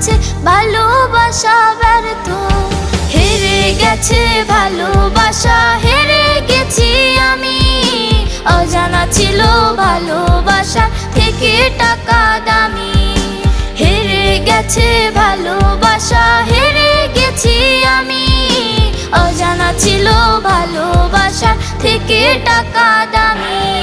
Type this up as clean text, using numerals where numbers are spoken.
গেছে ভালোবাসা ব্যর্থ, হেরে গেছে ভালোবাসা, হেরে গেছি আমি। অজানা ছিল ভালোবাসা থেকে টাকা দামি, হেরে গেছে ভালোবাসা, হেরে গেছি আমি। অজানা ছিল ভালোবাসা থেকে টাকা দামি।